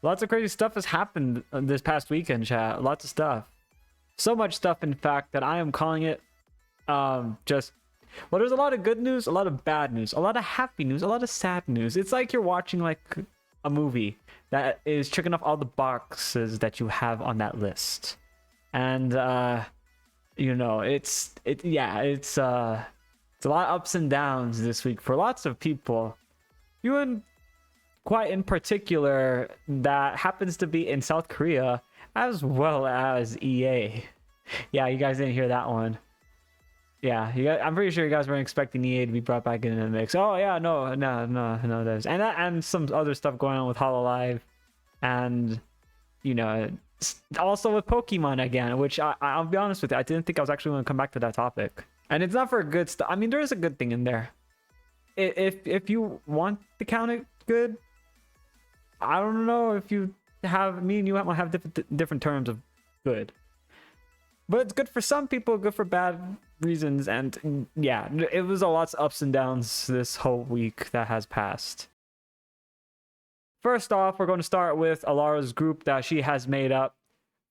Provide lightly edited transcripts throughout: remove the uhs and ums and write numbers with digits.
Lots of crazy stuff has happened this past weekend, chat. Lots of stuff. So much stuff, in fact, that I am calling it just... Well, there's a lot of good news, a lot of bad news, a lot of happy news, a lot of sad news. It's like you're watching like a movie that is checking off all the boxes that you have on that list. And you know, it's a lot of ups and downs this week for lots of people. You and quite in particular, that happens to be in South Korea, as well as EA. Yeah, you guys didn't hear that one. Yeah, I'm pretty sure you guys weren't expecting EA to be brought back into the mix. Oh yeah, no, there's and some other stuff going on with HoloLive, and you know, also with Pokemon again, which I'll be honest with you, I didn't think I was actually going to come back to that topic. And it's not for good stuff. I mean, there is a good thing in there. If you want to count it good, I don't know if you have, me and you might have different terms of good. But it's good for some people, good for bad reasons. And yeah, it was a lot of ups and downs this whole week that has passed. First off, we're going to start with Alara's group that she has made up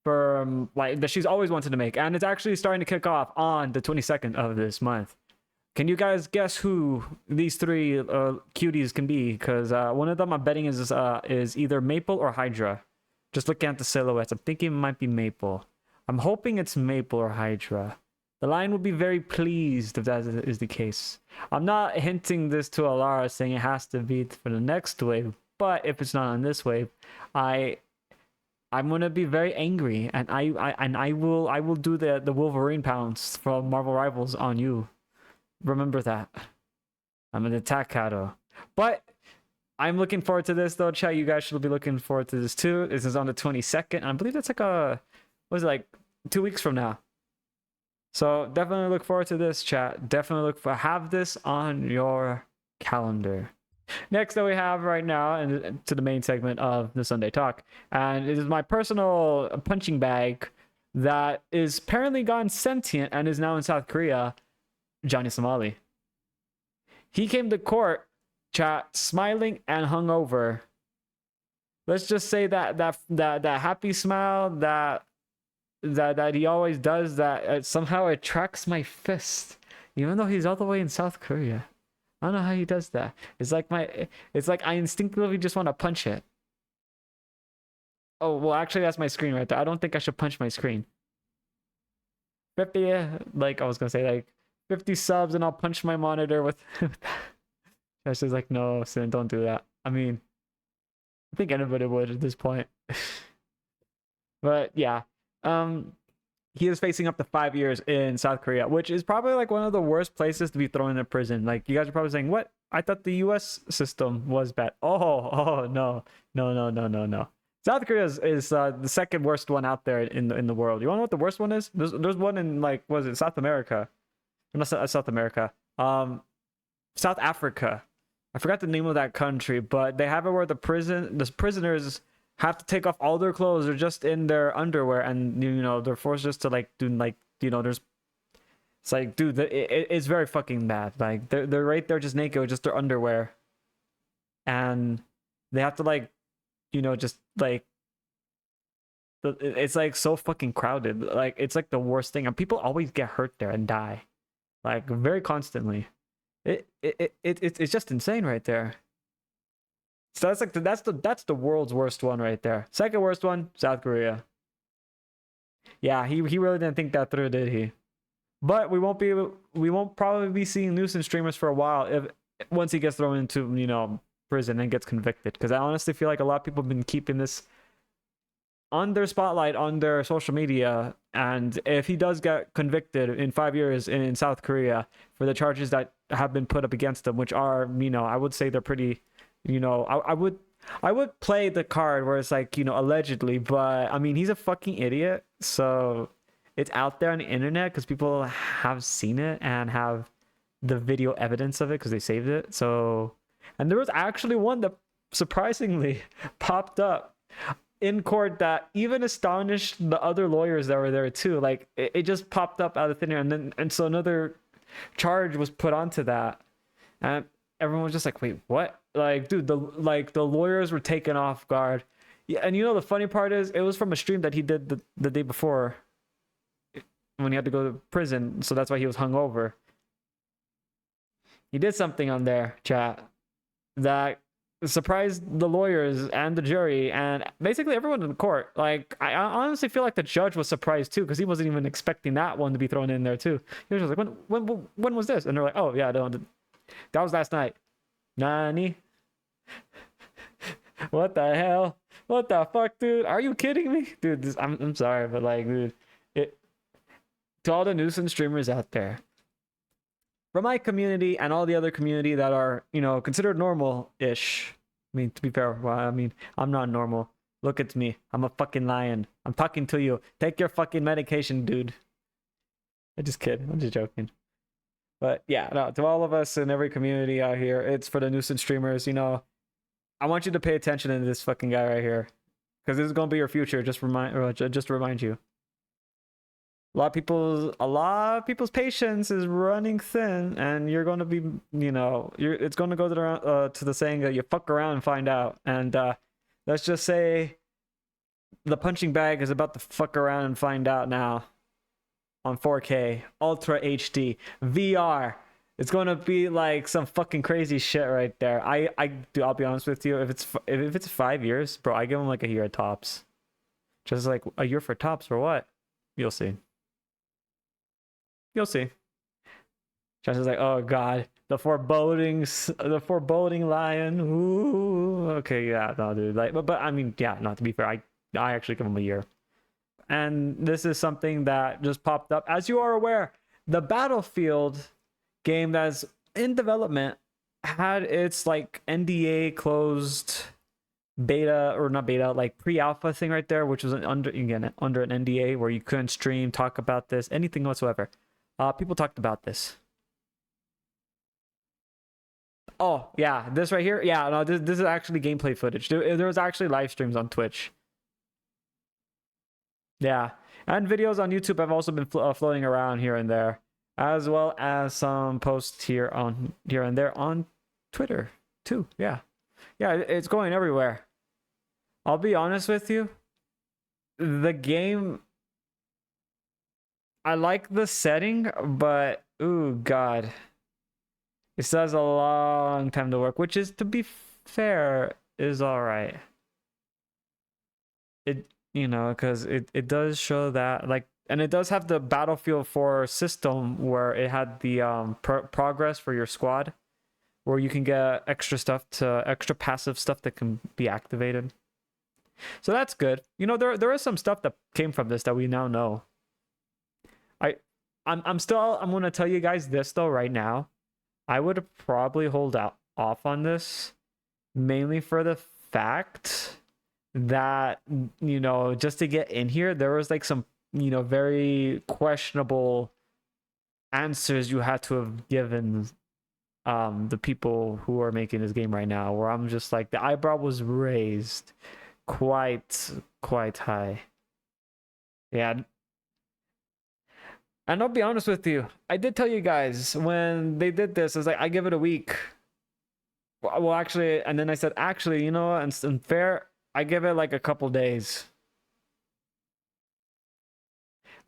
for, like, that she's always wanted to make. And it's actually starting to kick off on the 22nd of this month. Can you guys guess who these three cuties can be? Because one of them I'm betting is either Maple or Hydra. Just looking at the silhouettes, I'm thinking it might be Maple. I'm hoping it's Maple or Hydra. The line will be very pleased if that is the case. I'm not hinting this to Alara saying it has to be for the next wave, but if it's not on this wave, I'm gonna be very angry, and I will do the Wolverine pounce from Marvel Rivals on you. Remember that. I'm an attack Kato. But I'm looking forward to this though, chat. You guys should be looking forward to this too. This is on the 22nd. I believe that's like what is it, like 2 weeks from now. So definitely look forward to this, chat. Definitely have this on your calendar. Next that we have right now, and to the main segment of the Sunday Talk, and it is my personal punching bag that is apparently gone sentient and is now in South Korea. Johnny Somali. He came to court, chat, smiling and hungover. Let's just say that happy smile that he always does, that somehow attracts my fist, even though he's all the way in South Korea. I don't know how he does that. It's like I instinctively just want to punch it. Oh well, actually that's my screen right there. I don't think I should punch my screen. 50, like I was gonna say, like 50 subs and I'll punch my monitor with Josh is like, no, Sin, don't do that. I mean, I think anybody would at this point. But yeah, he is facing up to 5 years in South Korea, which is probably like one of the worst places to be thrown in prison. Like, you guys are probably saying, what? I thought the US system was bad. Oh no. South Korea is the second worst one out there in the world. You want to know what the worst one is? There's one in, like, what is it, South America? Not South America. South Africa. I forgot the name of that country, but they have it where the prisoners have to take off all their clothes. They're just in their underwear, and you know they're forced just to like do, like, you know, there's, it's like, dude, it's very fucking bad. Like they're right there just naked with just their underwear, and they have to, like, you know, just like, it's like so fucking crowded. Like it's like the worst thing, and people always get hurt there and die, like very constantly. It's just insane right there. So that's like that's the world's worst one right there. Second worst one, South Korea. Yeah, he really didn't think that through, did he? But we won't probably be seeing nuisance streamers for a while if once he gets thrown into, you know, prison and gets convicted. Because I honestly feel like a lot of people have been keeping this on their spotlight on their social media, and if he does get convicted in 5 years in South Korea for the charges that have been put up against him, which are, you know, I would say they're pretty, you know, I would play the card where it's like, you know, allegedly, but I mean, he's a fucking idiot, so it's out there on the internet because people have seen it and have the video evidence of it because they saved it. So, and there was actually one that surprisingly popped up in court that even astonished the other lawyers that were there too. Like it just popped up out of thin air, and so another charge was put onto that, and everyone was just like, wait, what? Like, dude, the lawyers were taken off guard. Yeah, and you know the funny part is it was from a stream that he did the day before when he had to go to prison, so that's why he was hungover. He did something on there, chat, that surprised the lawyers and the jury and basically everyone in the court. Like, I honestly feel like the judge was surprised too, because he wasn't even expecting that one to be thrown in there too. He was just like, when was this? And they're like, oh yeah, that was last night. Nani? What the hell? What the fuck, dude? Are you kidding me, dude? I'm sorry, but like, dude, to all the nuisance streamers out there, from my community and all the other community that are, considered normal-ish. I mean, to be fair, well, I mean, I'm not normal. Look at me. I'm a fucking lion. I'm talking to you. Take your fucking medication, dude. I just kid. I'm just joking. But yeah, no, to all of us in every community out here, it's for the nuisance streamers. I want you to pay attention to this fucking guy right here, because this is gonna be your future. Just to remind you. A lot of people's patience is running thin, and you're going to be, it's going to go to the saying that you fuck around and find out. And let's just say the punching bag is about to fuck around and find out now on 4K, Ultra HD, VR. It's going to be like some fucking crazy shit right there. I'll be honest with you. If it's 5 years, bro, I give them like a year tops. Just like a year for tops for what? You'll see. You'll see. Josh is like, oh god, the foreboding lion. Ooh. Okay, yeah, no, dude. Like, but I mean, yeah, not to be fair, I actually give him a year. And this is something that just popped up. As you are aware, the Battlefield game that's in development had its like NDA closed beta, or not beta, like pre-alpha thing right there, which was under an NDA where you couldn't stream, talk about this, anything whatsoever. People talked about this. Oh yeah, this right here. Yeah, no, this is actually gameplay footage. There was actually live streams on Twitch. Yeah, and videos on YouTube have also been floating around here and there, as well as some posts here and there on Twitter too. Yeah, it's going everywhere. I'll be honest with you, the game, I like the setting, but ooh god, it says a long time to work, which is, to be fair, is all right. Because it does show that, like, and it does have the Battlefield 4 system where it had the progress for your squad, where you can get extra passive stuff that can be activated. So that's good. There is some stuff that came from this that we now know. I'm going to tell you guys this though right now. I would probably hold off on this, mainly for the fact that, just to get in here, there was like some, very questionable answers you had to have given the people who are making this game right now, where I'm just like, the eyebrow was raised quite high. Yeah. And I'll be honest with you, I did tell you guys when they did this, I was like, I give it a week. Well, actually, and then I said, actually, and fair, I give it like a couple days.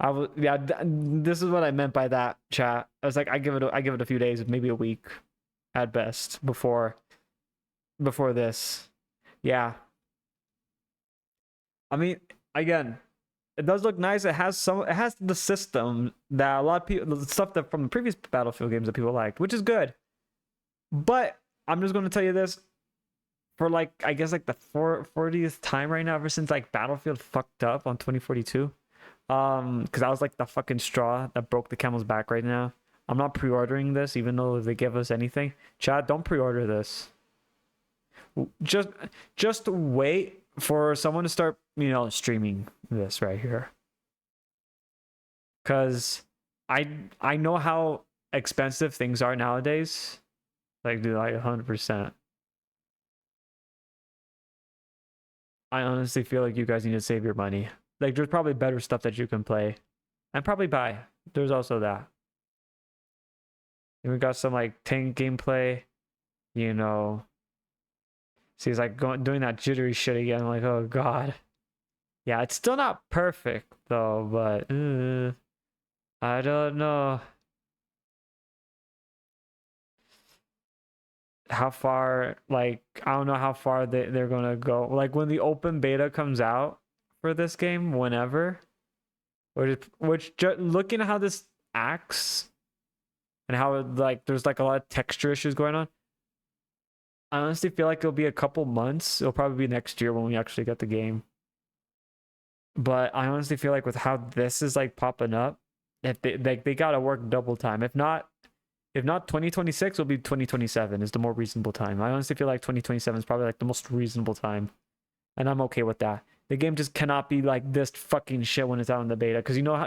This is what I meant by that, chat. I was like, I give it a few days, maybe a week at best before this. Yeah. I mean, again, it does look nice. It has the system that a lot of people, the stuff that from the previous Battlefield games that people liked, which is good. But I'm just going to tell you this, for like, I guess like the 40th time right now, ever since like Battlefield fucked up on 2042. Because I was like the fucking straw that broke the camel's back right now. I'm not pre-ordering this, even though if they give us anything. Chad, don't pre-order this. Just wait for someone to start, streaming this right here. Because I know how expensive things are nowadays. Like, dude, like 100%. I honestly feel like you guys need to save your money. Like, there's probably better stuff that you can play and probably buy. There's also that. And we got some like tank gameplay, So he's like doing that jittery shit again. I'm like, oh god. Yeah, it's still not perfect though, but I don't know how far. Like, I don't know how far they're gonna go. Like when the open beta comes out for this game, whenever, looking at how this acts and how like there's like a lot of texture issues going on. I honestly feel like it'll be a couple months. It'll probably be next year when we actually get the game. But I honestly feel like with how this is like popping up, if they gotta work double time. If not 2026 will be 2027 is the more reasonable time. I honestly feel like 2027 is probably like the most reasonable time. And I'm okay with that. The game just cannot be like this fucking shit when it's out in the beta. Because you know how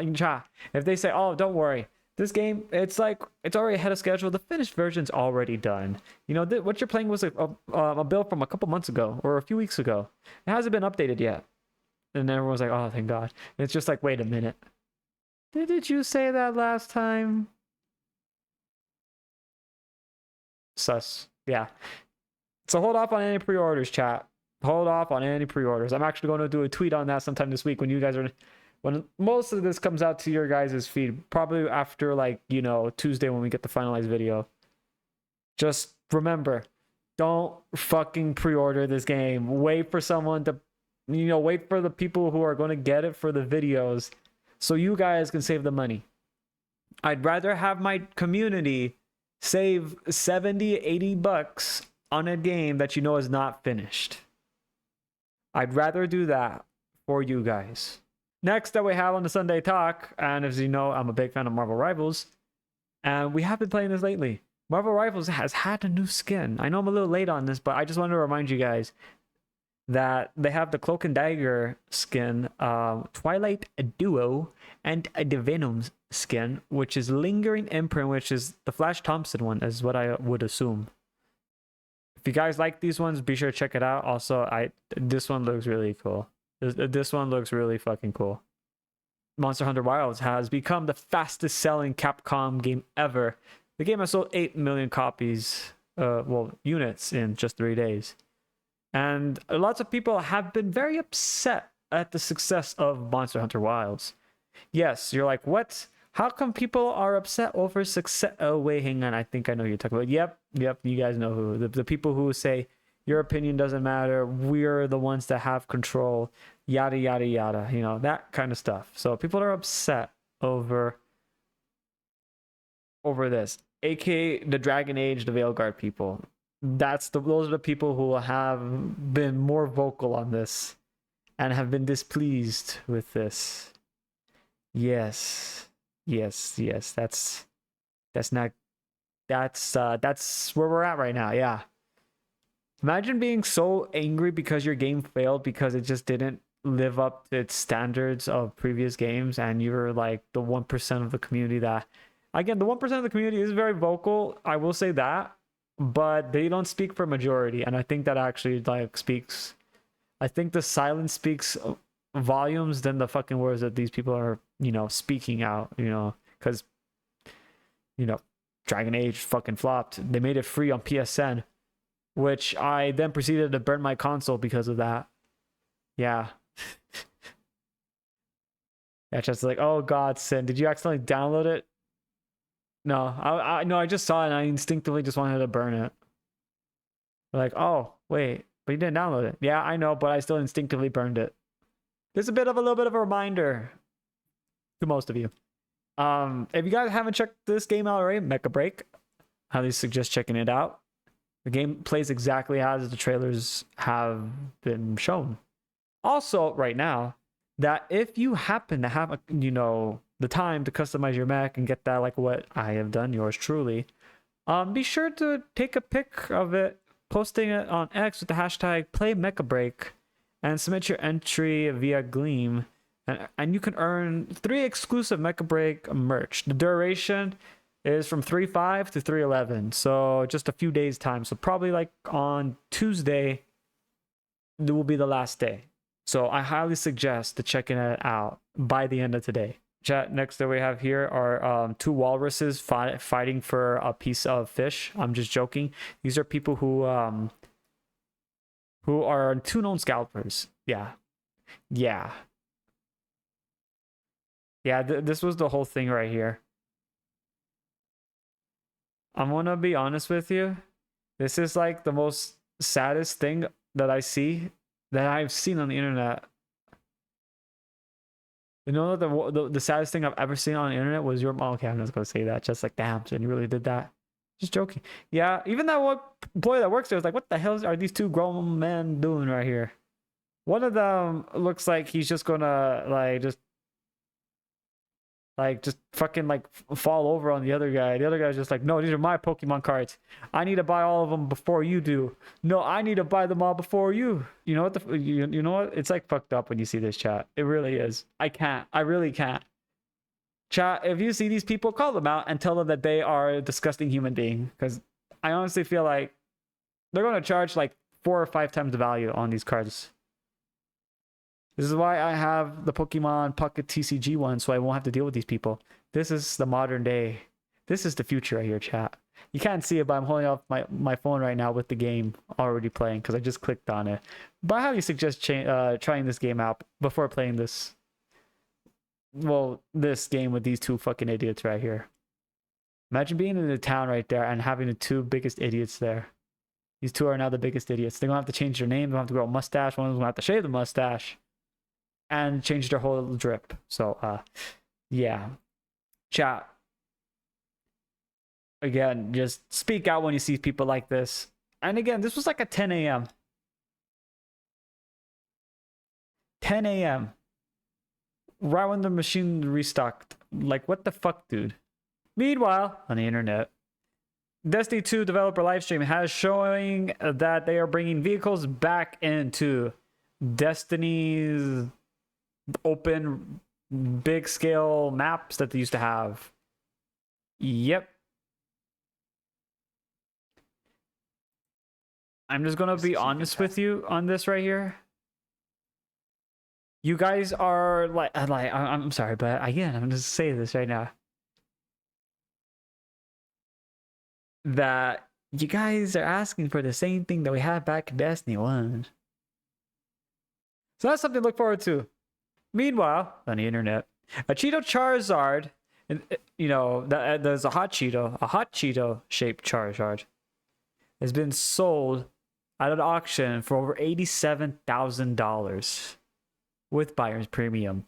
if they say, oh, don't worry, this game, it's like it's already ahead of schedule. The finished version's already done. You know, what you're playing was a build from a couple months ago or a few weeks ago. It hasn't been updated yet. And everyone's like, oh, thank God. And it's just like, wait a minute. Did you say that last time? Sus. Yeah. So hold off on any pre-orders, chat. Hold off on any pre-orders. I'm actually going to do a tweet on that sometime this week when most of this comes out to your guys' feed. Probably after, like, you know, Tuesday when we get the finalized video. Just remember, don't fucking pre-order this game. Wait for someone to, you know, wait for the people who are going to get it for the videos so you guys can save the money. I'd rather have my community save 70, 80 bucks on a game that you know is not finished. I'd rather do that for you guys. Next that we have on the Sinday Talk, and as you know, I'm a big fan of Marvel Rivals, and we have been playing this lately. Marvel Rivals has had a new skin. I know I'm a little late on this, but I just wanted to remind you guys that they have the Cloak and Dagger skin, Twilight Duo, and the Venom skin, which is Lingering Imprint, which is the Flash Thompson one, is what I would assume. If you guys like these ones, be sure to check it out. Also, this one looks really cool. This one looks really fucking cool. Monster Hunter Wilds has become the fastest selling Capcom game ever. The game has sold 8 million copies, units in just 3 days. And lots of people have been very upset at the success of Monster Hunter Wilds. Yes, you're like, what? How come people are upset over success? Oh, wait, hang on. I think I know who you're talking about. Yep. You guys know who. The people who say, your opinion doesn't matter. We're the ones that have control. Yada, yada, yada. You know, that kind of stuff. So people are upset over this. AKA the Dragon Age, the Veilguard people. Those are the people who have been more vocal on this and have been displeased with this. Yes. That's where we're at right now. Yeah. Imagine being so angry because your game failed because it just didn't live up to its standards of previous games, and you're like the 1% of the community that, again, the 1% of the community is very vocal. I will say that. But they don't speak for majority, and I think that actually like speaks. I think the silence speaks volumes than the fucking words that these people are, you know, speaking out. You know, because, you know, Dragon Age fucking flopped. They made it free on PSN, which I then proceeded to burn my console because of that. Yeah. Yeah, just like, oh God, Sin, did you accidentally download it? No, I just saw it and I instinctively just wanted to burn it. Like, oh, wait, but you didn't download it. Yeah, I know, but I still instinctively burned it. There's a little bit of a reminder to most of you. If you guys haven't checked this game out already, Mecha Break, I highly suggest checking it out. The game plays exactly as the trailers have been shown. Also, right now, that if you happen to have the time to customize your mech and get that, like what I have done, yours truly, be sure to take a pic of it, posting it on X with the hashtag #PlayMechaBreak, and submit your entry via Gleam, and you can earn 3 exclusive Mecha Break merch. The duration is from 3/5 to 3/11, so just a few days time. So probably like on Tuesday, it will be the last day. So I highly suggest to checking it out by the end of today. Chat, next that we have here are 2 walruses fighting for a piece of fish. I'm just joking. These are people who who are two known scalpers. Yeah. Yeah. Yeah, this was the whole thing right here. I'm gonna be honest with you. This is like the most saddest thing that I've seen on the internet. You know, the saddest thing I've ever seen on the internet was your mom. Okay, I'm just gonna say that. Just like, damn, son, you really did that. Just joking. Yeah, even that one employee that works there was like, what the hell are these two grown men doing right here? One of them looks like he's just gonna just fucking like fall over on the other guy. The other guy's just like, no, these are my Pokemon cards. I need to buy all of them before you do. No, I need to buy them all before you. You know what you know what? It's like fucked up when you see this, chat. It really is. I really can't. Chat, if you see these people, call them out and tell them that they are a disgusting human being. Because I honestly feel like they're going to charge like 4 or 5 times the value on these cards. This is why I have the Pokemon Pocket TCG one, so I won't have to deal with these people. This is the modern day. This is the future right here, chat. You can't see it, but I'm holding up my phone right now with the game already playing because I just clicked on it. But I highly suggest trying this game out before playing this. Well, this game with these two fucking idiots right here. Imagine being in the town right there and having the two biggest idiots there. These two are now the biggest idiots. They're going to have to change their name. They're going to have to grow a mustache. One of them going to have to shave the mustache. And change their whole drip. So, yeah. Chat. Again, just speak out when you see people like this. And again, this was like at 10 a.m. 10 a.m. Right when the machine restocked. Like, what the fuck, dude? Meanwhile, on the internet, Destiny 2 developer livestream has showing that they are bringing vehicles back into Destiny's open big scale maps that they used to have. Yep. I'm just gonna be honest with you on this right here. You guys are like I'm sorry, but again, I'm just saying this right now. That you guys are asking for the same thing that we had back in Destiny 1. So that's something to look forward to. Meanwhile, on the internet, a Cheeto Charizard, you know, there's a hot Cheeto shaped Charizard, has been sold at an auction for over $87,000 with buyer's premium.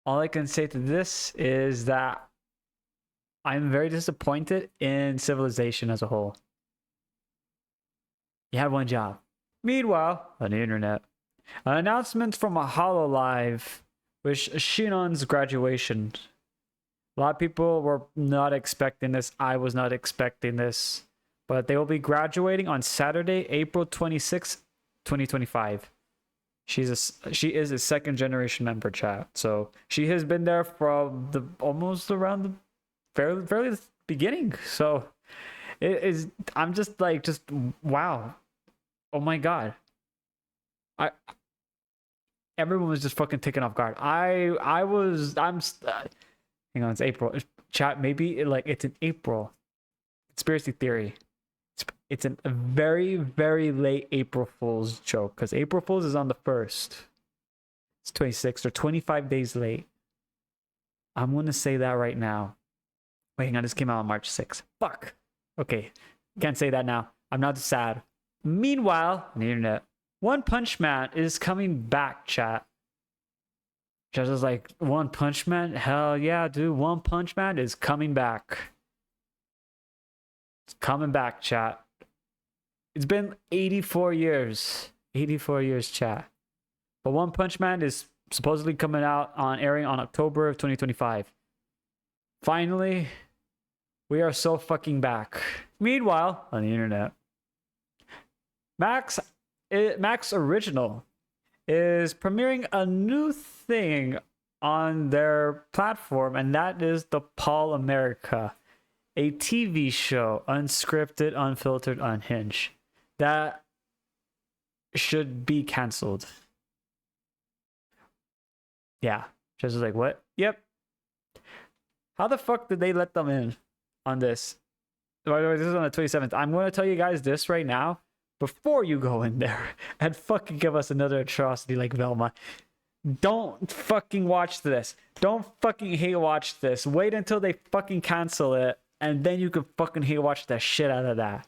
All I can say to this is that I'm very disappointed in civilization as a whole. You had one job. Meanwhile, on the internet, an announcement from a HoloLive with Shinon's graduation. A lot of people were not expecting this. I was not expecting this. But they will be graduating on Saturday, April 26th, 2025. She is a second generation member, chat. So she has been there from the almost around the fairly beginning. So it is. I'm just wow. Oh my god. Everyone was just fucking taken off guard. Hang on, it's April. Chat, maybe it's in April. Conspiracy theory. It's a very, very late April Fool's joke because April Fool's is on the 1st. It's 26 or 25 days late. I'm going to say that right now. Wait, hang on. This came out on March 6th. Fuck. Okay. Can't say that now. I'm not sad. Meanwhile, on the internet, One Punch Man is coming back, chat. Just was like, One Punch Man? Hell yeah, dude. One Punch Man is coming back. It's coming back, chat. It's been 84 years. 84 years, chat. But One Punch Man is supposedly coming out airing on October of 2025. Finally, we are so fucking back. Meanwhile, on the internet, Max Original is premiering a new thing on their platform, and that is the Paul America, a TV show, unscripted, unfiltered, unhinged, that should be canceled. Yeah, just like, what? Yep. How the fuck did they let them in on this? By the way, this is on the 27th. I'm going to tell you guys this right now before you go in there and fucking give us another atrocity like Velma. Don't fucking watch this. Don't fucking hate watch this. Wait until they fucking cancel it, and then you can fucking hate watch the shit out of that.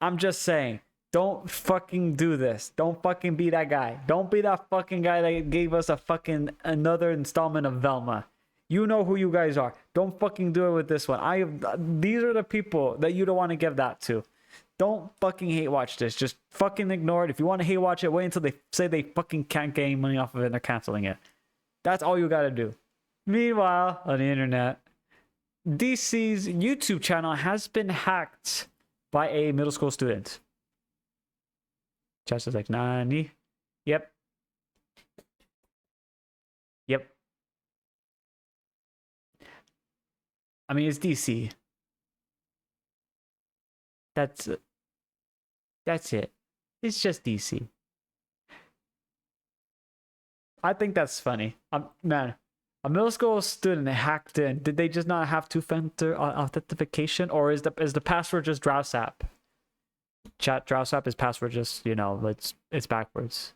I'm just saying, don't fucking do this. Don't fucking be that guy. Don't be that fucking guy that gave us a fucking another installment of Velma. You know who you guys are. Don't fucking do it with this one. These are the people that you don't want to give that to. Don't fucking hate watch this. Just fucking ignore it. If you want to hate watch it, wait until they say they fucking can't get any money off of it and they're canceling it. That's all you gotta do. Meanwhile, on the internet, DC's YouTube channel has been hacked by a middle school student. Chess is like, Nani? Yep. Yep. I mean, it's DC. That's it. It's just DC. I think that's funny. Man, a middle school student hacked in. Did they just not have two-factor authentication, or is the password just Drowsap? Chat, Drowsap is password just, you know, it's backwards.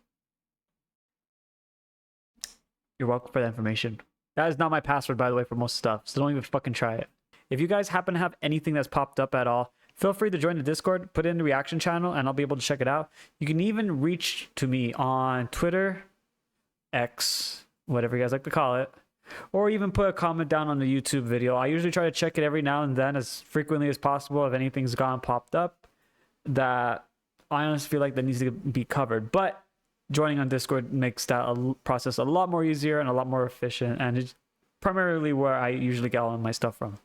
You're welcome for that information. That is not my password, by the way, for most stuff, so don't even fucking try it. If you guys happen to have anything that's popped up at all, feel free to join the Discord, put it in the reaction channel, and I'll be able to check it out. You can even reach to me on Twitter, X, whatever you guys like to call it, or even put a comment down on the YouTube video. I usually try to check it every now and then, as frequently as possible, if anything's popped up that I honestly feel like that needs to be covered. But joining on Discord makes that process a lot more easier and a lot more efficient, and it's primarily where I usually get all of my stuff from.